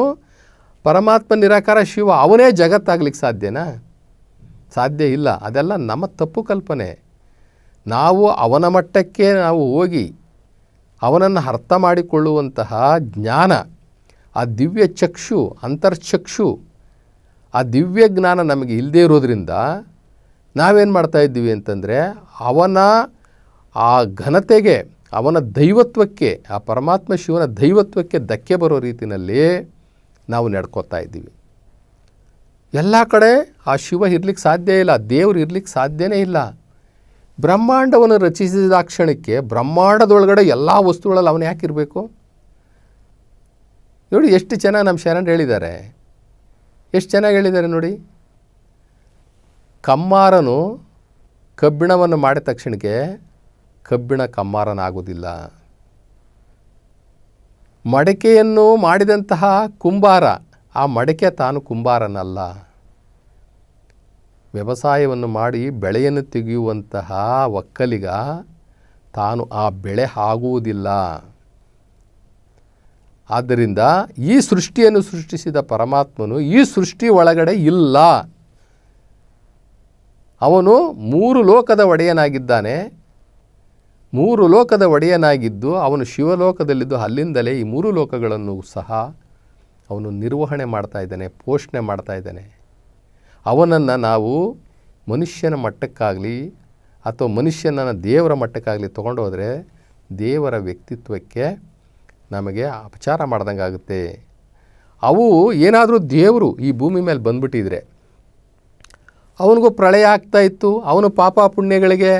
B: ಪರಮಾತ್ಮ ನಿರಾಕಾರ ಶಿವ, ಅವನೇ ಜಗತ್ತಾಗ್ಲಿಕ್ಕೆ ಸಾಧ್ಯನಾ? ಸಾಧ್ಯ ಇಲ್ಲ. ಅದೆಲ್ಲ ನಮ್ಮ ತಪ್ಪು ಕಲ್ಪನೆ. ನಾವು ಅವನ ಮಟ್ಟಕ್ಕೆ ನಾವು ಹೋಗಿ ಅವನನ್ನು ಅರ್ಥ ಮಾಡಿಕೊಳ್ಳುವಂತಹ ಜ್ಞಾನ, ಆ ದಿವ್ಯ ಚಕ್ಷು, ಅಂತರ್ಚಕ್ಷು, ಆ ದಿವ್ಯ ಜ್ಞಾನ ನಮಗೆ ಇಲ್ಲದೇ ಇರೋದ್ರಿಂದ ನಾವೇನು ಮಾಡ್ತಾಯಿದ್ದೀವಿ ಅಂತಂದರೆ, ಅವನ ಆ ಘನತೆಗೆ, ಅವನ ದೈವತ್ವಕ್ಕೆ, ಆ ಪರಮಾತ್ಮ ಶಿವನ ದೈವತ್ವಕ್ಕೆ ಧಕ್ಕೆ ಬರೋ ರೀತಿಯಲ್ಲಿ ನಾವು ನಡ್ಕೋತಾ ಇದ್ದೀವಿ. ಎಲ್ಲ ಕಡೆ ಆ ಶಿವ ಇರ್ಲಿಕ್ಕೆ ಸಾಧ್ಯ ಇಲ್ಲ, ದೇವರು ಇರ್ಲಿಕ್ಕೆ ಸಾಧ್ಯನೇ ಇಲ್ಲ. ಬ್ರಹ್ಮಾಂಡವನ್ನು ರಚಿಸಿದ ಕ್ಷಣಕ್ಕೆ ಬ್ರಹ್ಮಾಂಡದೊಳಗಡೆ ಎಲ್ಲ ವಸ್ತುಗಳಲ್ಲಿ ಅವನು ಯಾಕಿರಬೇಕು? ನೋಡಿ ಎಷ್ಟು ಚೆನ್ನಾಗಿ ನಮ್ಮ ಶರಣರು ಹೇಳಿದ್ದಾರೆ, ಎಷ್ಟು ಚೆನ್ನಾಗಿ ಹೇಳಿದ್ದಾರೆ ನೋಡಿ. ಕಮ್ಮಾರನು ಕಬ್ಬಿಣವನ್ನು ಮಾಡಿದ ತಕ್ಷಣಕ್ಕೆ ಕಬ್ಬಿಣ ಕಮ್ಮಾರನಾಗುವುದಿಲ್ಲ. ಮಡಿಕೆಯನ್ನು ಮಾಡಿದಂತಹ ಕುಂಬಾರ, ಆ ಮಡಿಕೆ ತಾನು ಕುಂಬಾರನಲ್ಲ. ವ್ಯವಸಾಯವನ್ನು ಮಾಡಿ ಬೆಳೆಯನ್ನು ತೆಗೆಯುವಂತಹ ಒಕ್ಕಲಿಗ ತಾನು ಆ ಬೆಳೆ ಆಗುವುದಿಲ್ಲ. ಆದ್ದರಿಂದ ಈ ಸೃಷ್ಟಿಯನ್ನು ಸೃಷ್ಟಿಸಿದ ಪರಮಾತ್ಮನು ಈ ಸೃಷ್ಟಿ ಒಳಗಡೆ ಇಲ್ಲ. ಅವನು 3 ಲೋಕದ ಒಡೆಯನಾಗಿದ್ದಾನೆ. 3 ಲೋಕದ ಒಡೆಯನಾಗಿದ್ದು ಅವನು ಶಿವಲೋಕದಲ್ಲಿದ್ದು ಅಲ್ಲಿಂದಲೇ ಈ 3 ಲೋಕಗಳನ್ನು ಸಹ ಅವನು ನಿರ್ವಹಣೆ ಮಾಡ್ತಾ ಇದ್ದಾನೆ, ಪೋಷಣೆ ಮಾಡ್ತಾ ಇದ್ದಾನೆ. ಅವನನ್ನು ನಾವು ಮನುಷ್ಯನ ಮಟ್ಟಕ್ಕಾಗಲಿ ಅಥವಾ ಮನುಷ್ಯನ ದೇವರ ಮಟ್ಟಕ್ಕಾಗಲಿ ತೊಗೊಂಡು ಹೋದರೆ ದೇವರ ವ್ಯಕ್ತಿತ್ವಕ್ಕೆ ನಮಗೆ ಅಪಚಾರ ಮಾಡ್ದಂಗೆ ಆಗುತ್ತೆ. ಅವು ಏನಾದರೂ ದೇವರು ಈ ಭೂಮಿ ಮೇಲೆ ಬಂದ್ಬಿಟ್ಟಿದ್ರೆ ಅವನಿಗೂ ಪ್ರಳಯ ಆಗ್ತಾಯಿತ್ತು, ಅವನು ಪಾಪ ಪುಣ್ಯಗಳಿಗೆ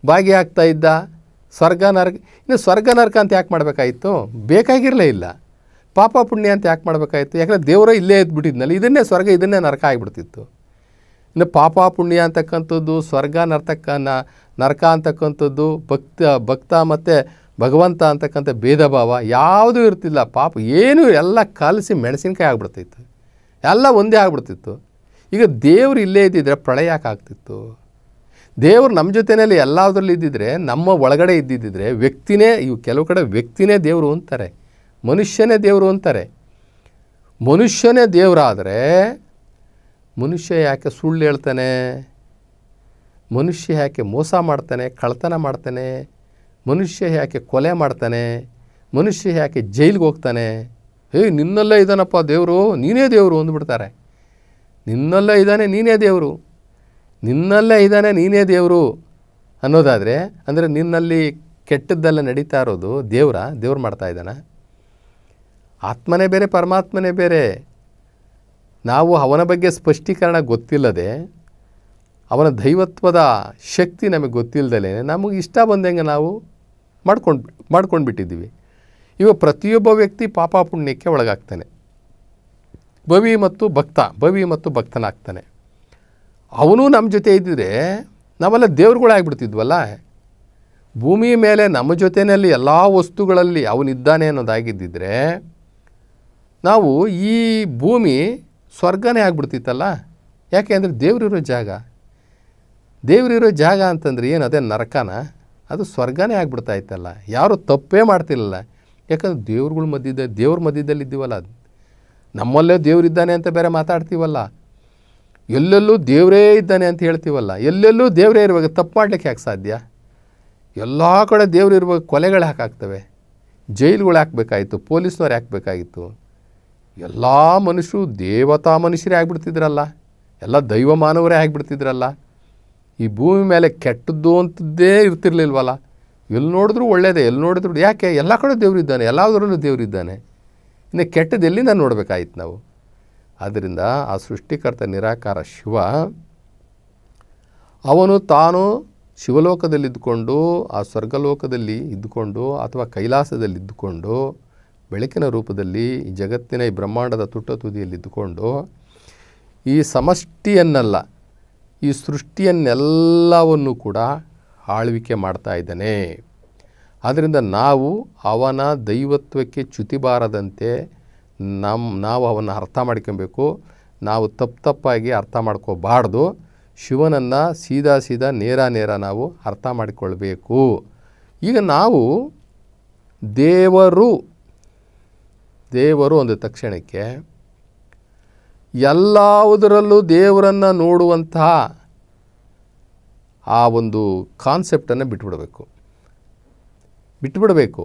B: ಭಾಗಿಯಾಗ್ತಾ ಇದ್ದ. ಸ್ವರ್ಗ ನರಕ, ಇನ್ನು ಸ್ವರ್ಗ ನರಕ ಅಂತ ಯಾಕೆ ಮಾಡಬೇಕಾಯಿತು? ಬೇಕಾಗಿರಲೇ ಇಲ್ಲ. ಪಾಪ ಪುಣ್ಯ ಅಂತ ಯಾಕೆ ಮಾಡಬೇಕಾಯಿತು? ಯಾಕಂದರೆ ದೇವರೇ ಇಲ್ಲೇ ಇದ್ಬಿಟ್ಟಿದ್ನಲ್ಲ, ಇದನ್ನೇ ಸ್ವರ್ಗ, ಇದನ್ನೇ ನರಕ ಆಗಿಬಿಡ್ತಿತ್ತು. ಇನ್ನು ಪಾಪ ಪುಣ್ಯ ಅಂತಕ್ಕಂಥದ್ದು, ಸ್ವರ್ಗ ನರಕ ಅಂತಕ್ಕಂಥದ್ದು, ಭಕ್ತ ಮತ್ತು ಭಗವಂತ ಅಂತಕ್ಕಂಥ ಭೇದ ಭಾವ ಯಾವುದೂ ಇರ್ತಿಲ್ಲ. ಪಾಪ ಏನೂ ಎಲ್ಲ ಕಲಸಿ ಮೆಣಸಿನ್ಕಾಯಿ ಆಗ್ಬಿಡ್ತಿತ್ತು, ಎಲ್ಲ ಒಂದೇ ಆಗ್ಬಿಡ್ತಿತ್ತು. ಈಗ ದೇವರು ಇಲ್ಲೇ ಇದ್ದಿದ್ರೆ ಪ್ರಳಯ ಯಾಕೆ ಆಗ್ತಿತ್ತು? ದೇವರು ನಮ್ಮ ಜೊತೆಯಲ್ಲಿ ಎಲ್ಲದರಲ್ಲಿ ಇದ್ದಿದ್ರೆ, ನಮ್ಮ ಒಳಗಡೆ ಇದ್ದಿದ್ದರೆ ವ್ಯಕ್ತಿನೇ, ಇವು ಕೆಲವು ಕಡೆ ವ್ಯಕ್ತಿನೇ ದೇವರು ಅಂತಾರೆ, ಮನುಷ್ಯನೇ ದೇವರು ಅಂತಾರೆ. ಮನುಷ್ಯನೇ ದೇವರಾದರೆ ಮನುಷ್ಯ ಯಾಕೆ ಸುಳ್ಳು ಹೇಳ್ತಾನೆ? ಮನುಷ್ಯ ಯಾಕೆ ಮೋಸ ಮಾಡ್ತಾನೆ, ಕಳ್ತನ ಮಾಡ್ತಾನೆ? ಮನುಷ್ಯ ಯಾಕೆ ಕೊಲೆ ಮಾಡ್ತಾನೆ? ಮನುಷ್ಯ ಯಾಕೆ ಜೈಲಿಗೆ ಹೋಗ್ತಾನೆ? ನಿನ್ನಲ್ಲೇ ಇದ್ದಾನಪ್ಪ ದೇವರು, ನೀನೇ ದೇವರು ಅಂದ್ಬಿಡ್ತಾರೆ. ನಿನ್ನಲ್ಲೇ ಇದ್ದಾನೆ ನೀನೇ ದೇವರು, ನಿನ್ನಲ್ಲೇ ಇದ್ದಾನೆ ನೀನೇ ದೇವರು ಅನ್ನೋದಾದರೆ, ಅಂದರೆ ನಿನ್ನಲ್ಲಿ ಕೆಟ್ಟದ್ದೆಲ್ಲ ನಡೀತಾ ಇರೋದು ದೇವ್ರು ಮಾಡ್ತಾ ಇದ್ದಾನೆ. ಆತ್ಮನೇ ಬೇರೆ, ಪರಮಾತ್ಮನೇ ಬೇರೆ. ನಾವು ಅವನ ಬಗ್ಗೆ ಸ್ಪಷ್ಟೀಕರಣ ಗೊತ್ತಿಲ್ಲದೆ, ಅವನ ದೈವತ್ವದ ಶಕ್ತಿ ನಮಗೆ ಗೊತ್ತಿಲ್ಲದಲೇ ನಮಗೆ ಇಷ್ಟ ಬಂದಂಗೆ ನಾವು ಮಾಡ್ಕೊಂಡು ಬಿಟ್ಟಿದ್ದೀವಿ. ಇವಾಗ ಪ್ರತಿಯೊಬ್ಬ ವ್ಯಕ್ತಿ ಪಾಪ ಪುಣ್ಯಕ್ಕೆ ಒಳಗಾಗ್ತಾನೆ. ಭವಿ ಮತ್ತು ಭಕ್ತನಾಗ್ತಾನೆ. ಅವನು ನಮ್ಮ ಜೊತೆ ಇದ್ದಿದ್ರೆ ನಾವೆಲ್ಲ ದೇವ್ರುಗಳಾಗ್ಬಿಡ್ತಿದ್ವಲ್ಲ. ಭೂಮಿ ಮೇಲೆ ನಮ್ಮ ಜೊತೆಯಲ್ಲಿ ಎಲ್ಲ ವಸ್ತುಗಳಲ್ಲಿ ಅವನಿದ್ದಾನೆ ಅನ್ನೋದಾಗಿದ್ದಿದ್ರೆ ನಾವು ಈ ಭೂಮಿ ಸ್ವರ್ಗನೇ ಆಗ್ಬಿಡ್ತಿತ್ತಲ್ಲ. ಯಾಕೆ ಅಂದರೆ ದೇವರಿರೋ ಜಾಗ ಅಂತಂದ್ರೆ ಏನು, ಅದೇ ನರಕನ? ಅದು ಸ್ವರ್ಗನೇ ಆಗ್ಬಿಡ್ತಾ ಇತ್ತಲ್ಲ. ಯಾರು ತಪ್ಪೇ ಮಾಡ್ತಿರಲಿಲ್ಲ. ಯಾಕಂದ್ರೆ ದೇವ್ರ ಮಧ್ಯದಲ್ಲಿ ಇದ್ದೀವಲ್ಲ, ನಮ್ಮಲ್ಲೇ ದೇವರಿದ್ದಾನೆ ಅಂತ ಬೇರೆ ಮಾತಾಡ್ತೀವಲ್ಲ, ಎಲ್ಲೆಲ್ಲೂ ದೇವರೇ ಇದ್ದಾನೆ ಅಂತ ಹೇಳ್ತೀವಲ್ಲ. ಎಲ್ಲೆಲ್ಲೂ ದೇವರೇ ಇರುವಾಗ ತಪ್ಪು ಮಾಡಲಿಕ್ಕೆ ಯಾಕೆ ಸಾಧ್ಯ? ಎಲ್ಲ ಕಡೆ ದೇವ್ರು ಇರುವಾಗ ಕೊಲೆಗಳು ಹಾಕಾಗ್ತವೆ, ಜೈಲುಗಳು ಹಾಕಬೇಕಾಗಿತ್ತು, ಪೊಲೀಸ್ನವ್ರು ಹಾಕಬೇಕಾಗಿತ್ತು. ಎಲ್ಲ ಮನುಷ್ಯರು ದೇವತಾ ಮನುಷ್ಯರೇ ಆಗಿಬಿಡ್ತಿದ್ರಲ್ಲ, ಎಲ್ಲ ದೈವ ಮಾನವರೇ ಆಗಿಬಿಡ್ತಿದ್ರಲ್ಲ. ಈ ಭೂಮಿ ಮೇಲೆ ಕೆಟ್ಟದ್ದು ಅಂತದ್ದೇ ಇರ್ತಿರ್ಲಿಲ್ವಲ್ಲ. ಎಲ್ಲಿ ನೋಡಿದ್ರು ಒಳ್ಳೆಯದೇ, ಎಲ್ಲಿ ನೋಡಿದ್ರು. ಯಾಕೆ? ಎಲ್ಲ ಕಡೆ ದೇವರಿದ್ದಾನೆ, ಎಲ್ಲದರಲ್ಲೂ ದೇವರಿದ್ದಾನೆ. ಇನ್ನು ಕೆಟ್ಟದ್ದು ಎಲ್ಲಿಂದ ನೋಡಬೇಕಾಯ್ತು ನಾವು? ಆದ್ದರಿಂದ ಆ ಸೃಷ್ಟಿಕರ್ತ ನಿರಾಕಾರ ಶಿವ, ಅವನು ತಾನು ಶಿವಲೋಕದಲ್ಲಿದ್ದುಕೊಂಡು, ಆ ಸ್ವರ್ಗಲೋಕದಲ್ಲಿ ಇದ್ದುಕೊಂಡು, ಅಥವಾ ಕೈಲಾಸದಲ್ಲಿದ್ದುಕೊಂಡು, ಬೆಳಕಿನ ರೂಪದಲ್ಲಿ ಈ ಜಗತ್ತಿನ ಈ ಬ್ರಹ್ಮಾಂಡದ ತುಟ್ಟ ತುದಿಯಲ್ಲಿದ್ದುಕೊಂಡು ಈ ಸಮಷ್ಟಿಯನ್ನೆಲ್ಲ, ಈ ಸೃಷ್ಟಿಯನ್ನೆಲ್ಲವನ್ನು ಕೂಡ ಆಳ್ವಿಕೆ ಮಾಡ್ತಾ ಇದ್ದಾನೆ. ಆದ್ದರಿಂದ ನಾವು ಅವನ ದೈವತ್ವಕ್ಕೆ ಚ್ಯುತಿ ಬಾರದಂತೆ ನಾವು ಅವನ್ನ ಅರ್ಥ ಮಾಡ್ಕೊಬೇಕು. ನಾವು ತಪ್ಪಾಗಿ ಅರ್ಥ ಮಾಡ್ಕೋಬಾರ್ದು. ಶಿವನನ್ನು ಸೀದಾ ನೇರ ನಾವು ಅರ್ಥ ಮಾಡಿಕೊಳ್ಬೇಕು. ಈಗ ನಾವು ದೇವರು ಅಂದ ತಕ್ಷಣಕ್ಕೆ ಎಲ್ಲದರಲ್ಲೂ ದೇವರನ್ನು ನೋಡುವಂತಹ ಆ ಒಂದು ಕಾನ್ಸೆಪ್ಟನ್ನು ಬಿಟ್ಟುಬಿಡಬೇಕು.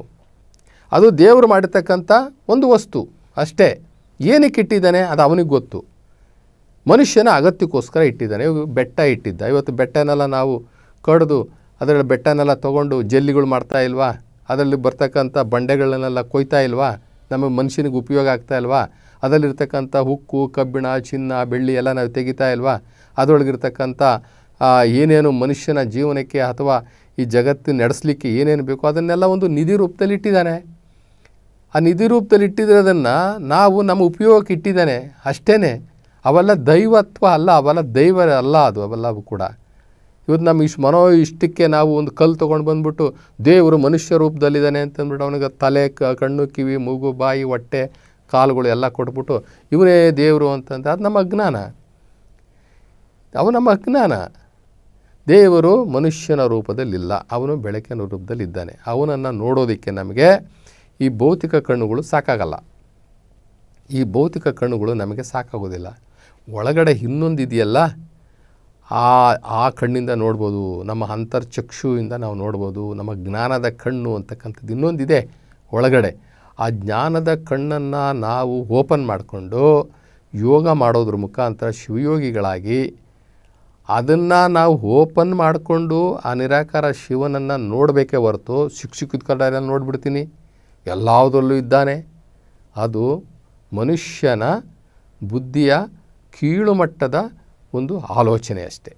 B: ಅದು ದೇವರು ಮಾಡಿರ್ತಕ್ಕಂಥ ಒಂದು ವಸ್ತು ಅಷ್ಟೇ. ಏನಕ್ಕೆ ಇಟ್ಟಿದ್ದಾನೆ ಅದು ಅವನಿಗೆ ಗೊತ್ತು. ಮನುಷ್ಯನ ಅಗತ್ಯಕ್ಕೋಸ್ಕರ ಇಟ್ಟಿದ್ದಾನೆ. ಬೆಟ್ಟ ಇಟ್ಟಿದ್ದ. ಇವತ್ತು ಬೆಟ್ಟನೆಲ್ಲ ನಾವು ಕಡಿದು ಅದರಲ್ಲಿ ಬೆಟ್ಟನೆಲ್ಲ ತೊಗೊಂಡು ಜಲ್ಲಿಗಳು ಮಾಡ್ತಾ ಇಲ್ವಾ? ಅದರಲ್ಲಿ ಬರ್ತಕ್ಕಂಥ ಬಂಡೆಗಳನ್ನೆಲ್ಲ ಕೊಯ್ತಾ ಇಲ್ವಾ? ನಮ್ಮ ಮನುಷ್ಯನಿಗೆ ಉಪಯೋಗ ಆಗ್ತಾ ಇಲ್ವಾ? ಅದರಲ್ಲಿರ್ತಕ್ಕಂಥ ಉಕ್ಕು, ಕಬ್ಬಿಣ, ಚಿನ್ನ, ಬೆಳ್ಳಿ ಎಲ್ಲ ನಾವು ತೆಗಿತಾ ಇಲ್ವಾ? ಅದರೊಳಗಿರ್ತಕ್ಕಂಥ ಏನೇನು ಮನುಷ್ಯನ ಜೀವನಕ್ಕೆ ಅಥವಾ ಈ ಜಗತ್ತು ನಡೆಸಲಿಕ್ಕೆ ಏನೇನು ಬೇಕೋ ಅದನ್ನೆಲ್ಲ ಒಂದು ನಿಧಿ ರೂಪದಲ್ಲಿ ಇಟ್ಟಿದ್ದಾನೆ. ಆ ನಿಧಿ ರೂಪದಲ್ಲಿ ಇಟ್ಟಿರೋದನ್ನು ನಾವು ನಮ್ಮ ಉಪಯೋಗಕ್ಕೆ ಇಟ್ಟಿದ್ದಾನೆ ಅಷ್ಟೇ. ಅವೆಲ್ಲ ದೈವತ್ವ ಅಲ್ಲ, ಅವೆಲ್ಲ ದೈವ ಅಲ್ಲ. ಅವೆಲ್ಲವೂ ಕೂಡ ಇವತ್ತು ನಮ್ಮ ಇಷ್ಟಕ್ಕೆ ನಾವು ಒಂದು ಕಲ್ಲು ತೊಗೊಂಡು ಬಂದುಬಿಟ್ಟು ದೇವರು ಮನುಷ್ಯ ರೂಪದಲ್ಲಿದ್ದಾನೆ ಅಂತಂದ್ಬಿಟ್ಟು ಅವನಿಗೆ ತಲೆ, ಕಣ್ಣು, ಕಿವಿ, ಮೂಗು, ಬಾಯಿ, ಹೊಟ್ಟೆ, ಕಾಲುಗಳು ಎಲ್ಲ ಕೊಟ್ಬಿಟ್ಟು ಇವನೇ ದೇವರು ಅಂತಂದರೆ ಅದು ನಮ್ಮ ಅಜ್ಞಾನ. ದೇವರು ಮನುಷ್ಯನ ರೂಪದಲ್ಲಿಲ್ಲ, ಅವನು ಬೆಳಕಿನ ರೂಪದಲ್ಲಿದ್ದಾನೆ. ಅವನನ್ನು ನೋಡೋದಕ್ಕೆ ನಮಗೆ ಈ ಭೌತಿಕ ಕಣ್ಣುಗಳು ಸಾಕಾಗಲ್ಲ. ಈ ಭೌತಿಕ ಕಣ್ಣುಗಳು ನಮಗೆ ಸಾಕಾಗೋದಿಲ್ಲ. ಒಳಗಡೆ ಇನ್ನೊಂದಿದೆಯಲ್ಲ, ಆ ಕಣ್ಣಿಂದ ನೋಡ್ಬೋದು. ನಮ್ಮ ಅಂತರ್ಚಕ್ಷುವಿಂದ ನಾವು ನೋಡ್ಬೋದು. ನಮ್ಮ ಜ್ಞಾನದ ಕಣ್ಣು ಅಂತಕ್ಕಂಥದ್ದು ಇನ್ನೊಂದಿದೆ ಒಳಗಡೆ. ಆ ಜ್ಞಾನದ ಕಣ್ಣನ್ನು ನಾವು ಓಪನ್ ಮಾಡಿಕೊಂಡು ಯೋಗ ಮಾಡೋದ್ರ ಮುಖಾಂತರ ಶಿವಯೋಗಿಗಳಾಗಿ ಅದನ್ನು ನಾವು ಓಪನ್ ಮಾಡಿಕೊಂಡು ಆ ನಿರಾಕಾರ ಶಿವನನ್ನು ನೋಡಬೇಕೇ ಹೊರತು ಸಿಕ್ಕಿದ್ಕೊಂಡ್ರೆ ನೋಡಿಬಿಡ್ತೀನಿ ಎಲ್ಲದರಲ್ಲೂ ಇದ್ದಾನೆ. ಅದು ಮನುಷ್ಯನ ಬುದ್ಧಿಯ ಕೀಳು ಮಟ್ಟದ ಒಂದು ಆಲೋಚನೆ ಅಷ್ಟೇ.